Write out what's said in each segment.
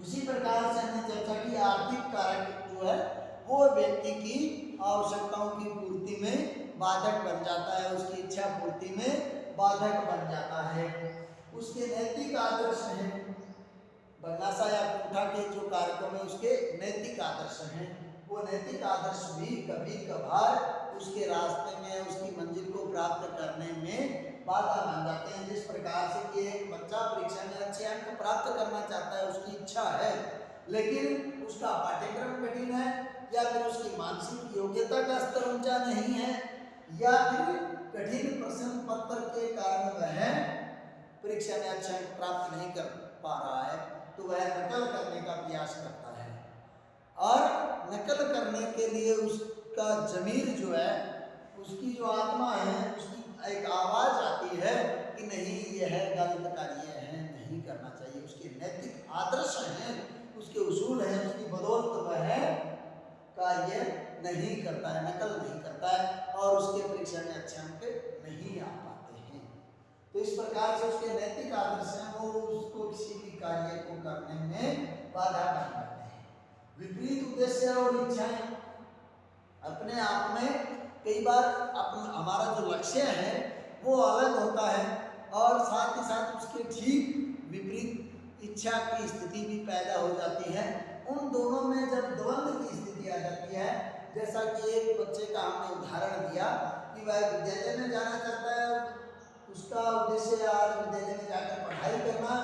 उसी प्रकार से हमने चर्चा की आर्थिक कारक जो है वो व्यक्ति की आवश्यकताओं की पूर्ति में बाधक बन जाता है, उसकी इच्छा पूर्ति में बाधक बन जाता है। उसके नैतिक आदर्श हैं, बर्नासा या कुंठा के जो कारकों में उसके नैतिक आदर्श हैं, वो नैतिक आदर्श भी कभी कभार उसके रास्ते में उसकी मंजिल को प्राप्त करने में बाधा बन जाते हैं। जिस प्रकार से कि एक बच्चा परीक्षा में अच्छे अंक प्राप्त करना चाहता है, उसकी इच्छा है, लेकिन उसका पाठ्यक्रम कठिन है, या फिर उसकी मानसिक योग्यता का स्तर ऊंचा नहीं है, या फिर कठिन प्रश्न पत्र के कारण वह परीक्षा में अच्छा अंक प्राप्त नहीं कर पा रहा है, तो वह नकल करने का प्रयास करता है। और नकल करने के लिए उसका जमीर जो है, उसकी जो आत्मा है, उसकी एक आवाज आती है कि नहीं यह गलत कार्य है, नहीं करना चाहिए। उसके नैतिक आदर्श हैं, उसके उसूल हैं, उसकी बदौलत वह कार्य नहीं करता है, नकल नहीं करता है और उसके परीक्षा में अच्छे अंक नहीं आ पाते हैं। तो इस प्रकार से उसके नैतिक आदर्श हैं, वो उसको किसी भी कार्य को करने में बाधा बन जाते हैं। विपरीत उद्देश्य और इच्छाएं अपने आप में कई बार हमारा जो लक्ष्य है वो अलग होता है, और साथ ही साथ उसके ठीक विपरीत इच्छा की स्थिति भी पैदा हो जाती है। उन दोनों में जब द्वंद्व की स्थिति आ जाती है, जैसा कि एक बच्चे का हमने उदाहरण दिया कि वह विद्यालय में जाना चाहता है, उसका उद्देश्य आज विद्यालय में जाकर पढ़ाई करना,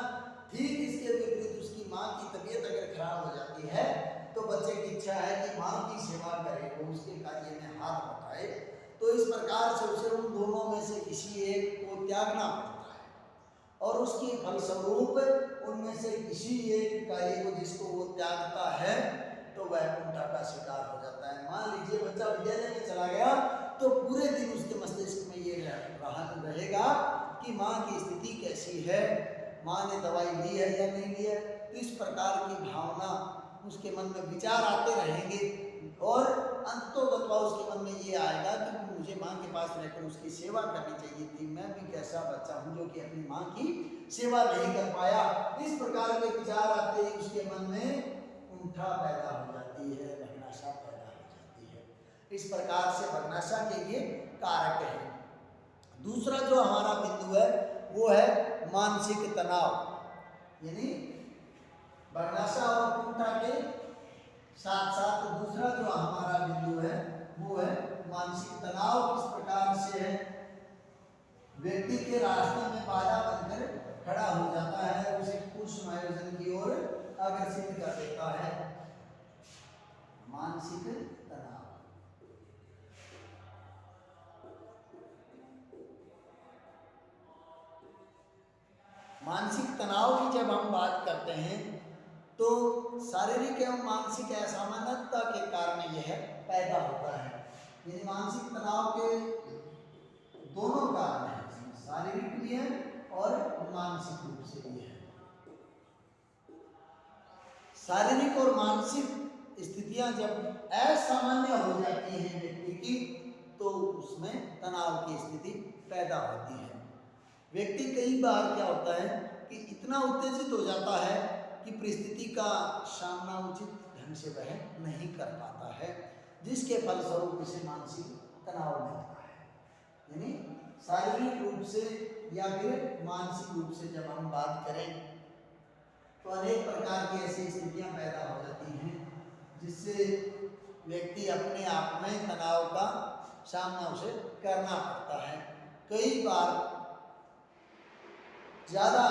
ठीक इसके विपरीत उसकी माँ की तबीयत अगर खराब हो जाती है तो बच्चे की इच्छा है कि माँ की सेवा करे, वो उसके कार्य में हाथ बटाए। तो इस प्रकार से उसे उन दोनों में से किसी एक को त्यागना पड़ता है, और उसकी फलस्वरूप उनमें से किसी एक कार्य को जिसको वो त्यागता है तो वह कुंठा का शिकार हो जाता है। मान लीजिए बच्चा विद्यालय में चला गया तो पूरे दिन उसके मस्तिष्क में ये रहेगा कि माँ की स्थिति कैसी है, माँ ने दवाई ली है या नहीं ली है। तो इस प्रकार की भावना उसके मन में विचार आते रहेंगे, और अंततोगत्वा उसके मन में ये आएगा कि मुझे माँ के पास रहकर उसकी सेवा करनी चाहिए थी, मैं भी कैसा बच्चा हूँ जो कि अपनी माँ की सेवा नहीं कर पाया। इस प्रकार के विचार आते ही उसके मन में कुंठा पैदा हो जाती है, बदमाशा पैदा हो जाती है। इस प्रकार से बदमाशा के ये कारक है। दूसरा जो हमारा बिंदु है वो है मानसिक तनाव, यानी बदमाशा और कुंठा के साथ साथ दूसरा जो हमारा बिंदु है वो है मानसिक तनाव। किस प्रकार से है, व्यक्ति के रास्ते में बाधा बनकर खड़ा हो जाता है, उसे कुछ आयोजन की ओर आकर्षित कर देता है। मानसिक तनाव, मानसिक तनाव की जब हम बात करते हैं तो शारीरिक एवं मानसिक असामान्यता के कारण यह पैदा होता है। यानी मानसिक तनाव के दोनों कारण हैं, शारीरिक भी है और मानसिक रूप से भी है। शारीरिक और मानसिक स्थितियां जब असामान्य हो जाती हैं व्यक्ति की, तो उसमें तनाव की स्थिति पैदा होती है। व्यक्ति कई बार क्या होता है कि इतना उत्तेजित हो जाता है कि परिस्थिति का सामना उचित ढंग से वह नहीं कर पाता है, जिसके फलस्वरूप उसे मानसिक तनाव मिलता है। यानी शारीरिक रूप से या फिर मानसिक रूप से जब हम बात करें तो अनेक प्रकार की ऐसी स्थितियां पैदा हो जाती हैं जिससे व्यक्ति अपने आप में तनाव का सामना उसे करना पड़ता है। कई बार ज़्यादा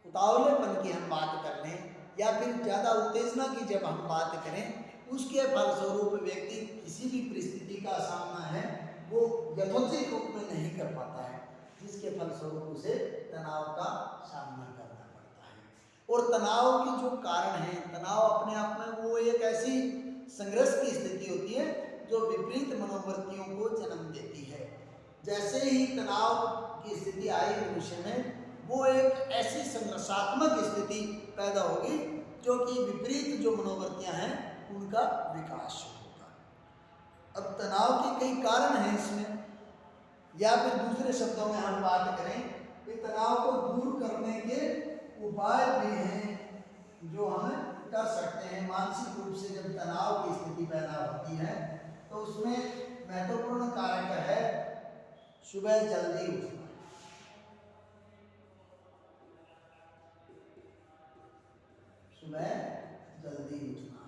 उतावलेपन की हम बात कर लें या फिर ज़्यादा उत्तेजना की जब हम बात करें, उसके फलस्वरूप व्यक्ति किसी भी परिस्थिति का सामना है वो यथोचित रूप में नहीं कर पाता है, जिसके फलस्वरूप उसे तनाव का सामना करना पड़ता है। और तनाव के जो कारण हैं, तनाव अपने आप में वो एक ऐसी संघर्ष की स्थिति होती है जो विपरीत मनोवृत्तियों को जन्म देती है। जैसे ही तनाव की स्थिति आई मनुष्य में, वो एक ऐसी संघर्षात्मक स्थिति पैदा होगी जो कि विपरीत जो मनोवृत्तियां हैं उनका विकास होगा। अब तनाव के कई कारण हैं इसमें, या फिर दूसरे शब्दों में हम बात करें कि तनाव को दूर करने के उपाय भी हैं जो हम कर सकते हैं मानसिक रूप से जब तनाव की स्थिति पैदा होती है, तो उसमें महत्वपूर्ण कारक है सुबह जल्दी उठना। सुबह जल्दी उठना।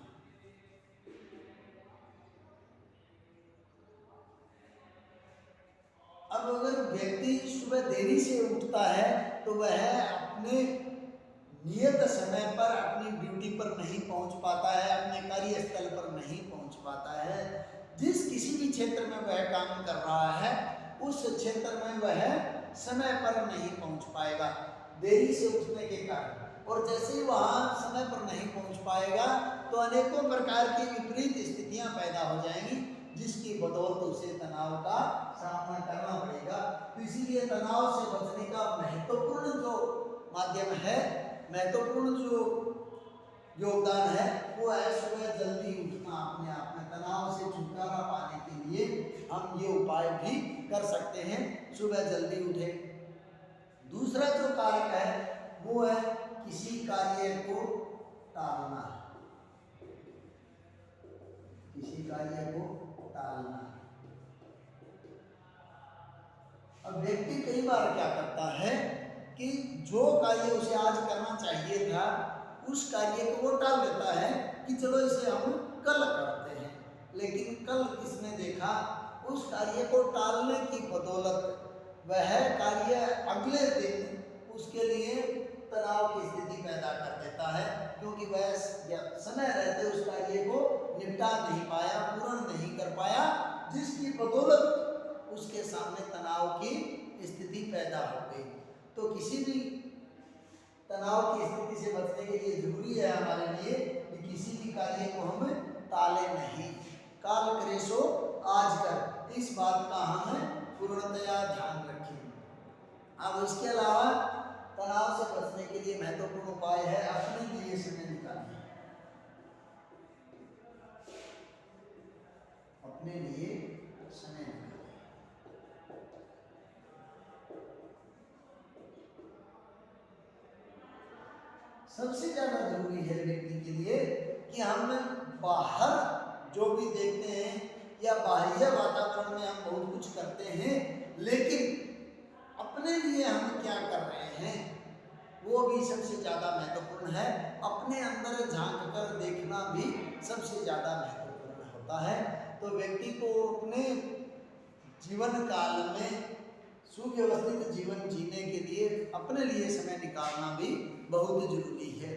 अब अगर व्यक्ति सुबह देरी से उठता है तो वह अपने नियत समय पर अपनी ड्यूटी पर नहीं पहुंच पाता है, अपने कार्यस्थल पर नहीं पहुंच पाता है। जिस किसी भी क्षेत्र में वह काम कर रहा है उस क्षेत्र में वह समय पर नहीं पहुंच पाएगा देरी से उठने के कारण। और जैसे ही वहाँ समय पर नहीं पहुंच पाएगा तो अनेकों प्रकार की विपरीत स्थितियां पैदा हो जाएंगी, जिसकी बदौलत उसे तनाव का सामना करना पड़ेगा। तो इसीलिए तनाव से बचने का महत्वपूर्ण जो माध्यम है, महत्वपूर्ण जो योगदान है वो है सुबह जल्दी उठना। अपने आप में तनाव से छुटकारा पाने के लिए हम ये उपाय भी कर सकते हैं, सुबह जल्दी उठे। दूसरा जो कारक है वो है किसी कार्य को टालना। किसी कार्य को टालना। अब व्यक्ति कई बार क्या करता है कि जो कार्य उसे आज करना चाहिए था उस कार्य को वो टाल देता है कि चलो इसे हम कल करते हैं। लेकिन कल किसने देखा, उस कार्य को टालने की बदौलत वह कार्य अगले दिन उसके लिए तनाव की स्थिति पैदा कर देता है, क्योंकि वह समय रहते उस कार्य को निपटा नहीं पाया, पूर्ण नहीं कर पाया, जिसकी बदौलत उसके सामने तनाव की स्थिति पैदा हो गई। तो किसी भी तनाव की स्थिति से बचने के लिए जरूरी है हमारे लिए कि किसी भी कार्य को हम टाले नहीं। काल करे सो आज कर, इस बात का हम पूर्णतया ध्यान रखें। अब इसके अलावा तनाव से बचने के लिए महत्वपूर्ण उपाय है अपने लिए समय निकालना। अपने लिए समय निकालना। सबसे ज्यादा जरूरी है व्यक्ति के लिए कि हम बाहर जो भी देखते हैं या बाह्य वातावरण में हम बहुत कुछ करते हैं, लेकिन अपने लिए हम क्या कर रहे हैं वो भी सबसे ज़्यादा महत्वपूर्ण है। अपने अंदर झांक कर देखना भी सबसे ज़्यादा महत्वपूर्ण होता है। तो व्यक्ति को अपने जीवन काल में सुव्यवस्थित जीवन जीने के लिए अपने लिए समय निकालना भी बहुत जरूरी है।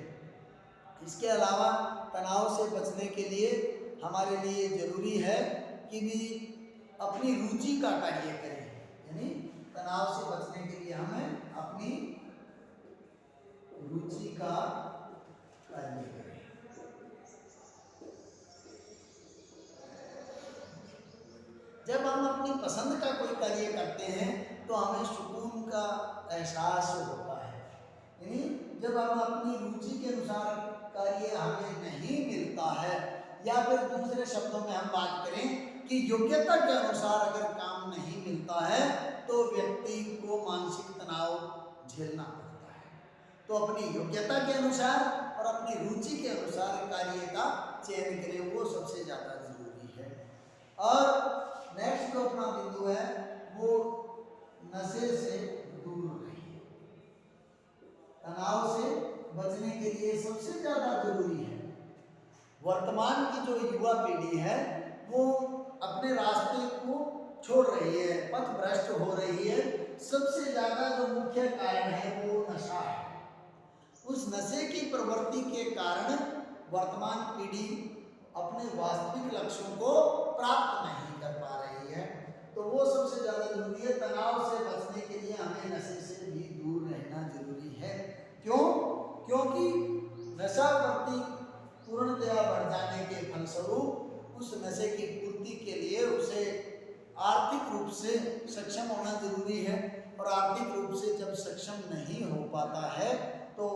इसके अलावा तनाव से बचने के लिए हमारे लिए जरूरी है कि भी अपनी रुचि का कार्य करें। यानी तनाव से बचने के लिए हमें अपनी रुचि का कार्य करें। जब हम अपनी पसंद का कोई कार्य करते हैं तो हमें सुकून का एहसास होता है। यानी जब हम अपनी रुचि के अनुसार कार्य हमें नहीं मिलता है, या फिर दूसरे शब्दों में हम बात करें कि योग्यता के अनुसार अगर काम नहीं मिलता है तो व्यक्ति को मानसिक तनाव झेलना पड़ता है। तो अपनी योग्यता के अनुसार और अपनी रुचि के अनुसार कार्य का चयन करें, वो सबसे ज़्यादा जरूरी है। और नेक्स्ट जो अपना बिंदु है वो नशे से दूर रहिए। तनाव से बचने के लिए सबसे ज़्यादा जरूरी है, वर्तमान की जो युवा पीढ़ी है वो अपने रास्ते को छोड़ रही है, पथ भ्रष्ट हो रही है। सबसे ज़्यादा जो मुख्य कारण है वो नशा है। उस नशे की प्रवृत्ति के कारण वर्तमान पीढ़ी अपने वास्तविक लक्ष्यों को प्राप्त नहीं कर पा रही है। तो वो सबसे ज़्यादा जरूरी है। तनाव से बचने के लिए हमें नशे से भी दूर रहना जरूरी है। क्यों? क्योंकि नशावर्ती पूर्णतया बढ़ जाने के फलस्वरूप उस नशे की पूर्ति के लिए उसे आर्थिक रूप से सक्षम होना जरूरी है। और आर्थिक रूप से जब सक्षम नहीं हो पाता है तो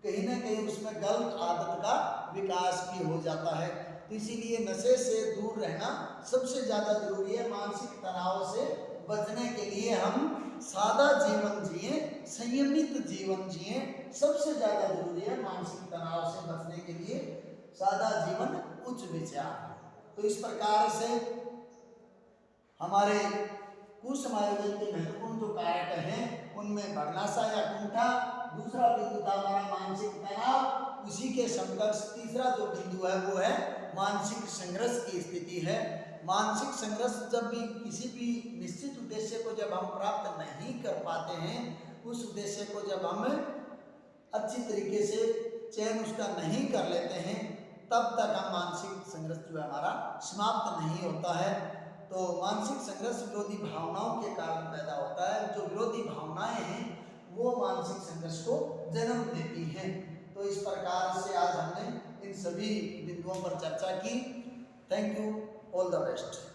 कहीं ना कहीं उसमें गलत आदत का विकास भी हो जाता है। तो इसीलिए नशे से दूर रहना सबसे ज़्यादा जरूरी है। मानसिक तनाव से बचने के लिए हम सादा जीवन जिए, संयमित जीवन जिए। सबसे ज्यादा जरूरी है मानसिक तनाव से बचने के लिए सादा जीवन, उच्च विचार। तो इस प्रकार से हमारे कुसमायोजन के महत्वपूर्ण जो कारक हैं उनमें बर्नाशा या कुंठा, दूसरा बिंदु था हमारा मानसिक तनाव, उसी के समकक्ष तीसरा जो बिंदु है वो है मानसिक संघर्ष की स्थिति है। मानसिक संघर्ष जब भी किसी भी निश्चित उद्देश्य को जब हम प्राप्त नहीं कर पाते हैं, उस उद्देश्य को जब हम अच्छी तरीके से चयन उसका नहीं कर लेते हैं, तब तक हम मानसिक संघर्ष जो है हमारा समाप्त नहीं होता है। तो मानसिक संघर्ष विरोधी भावनाओं के कारण पैदा होता है। जो विरोधी भावनाएं हैं वो मानसिक संघर्ष को जन्म देती हैं। तो इस प्रकार से आज हमने इन सभी बिंदुओं पर चर्चा की। Thank you, all the best.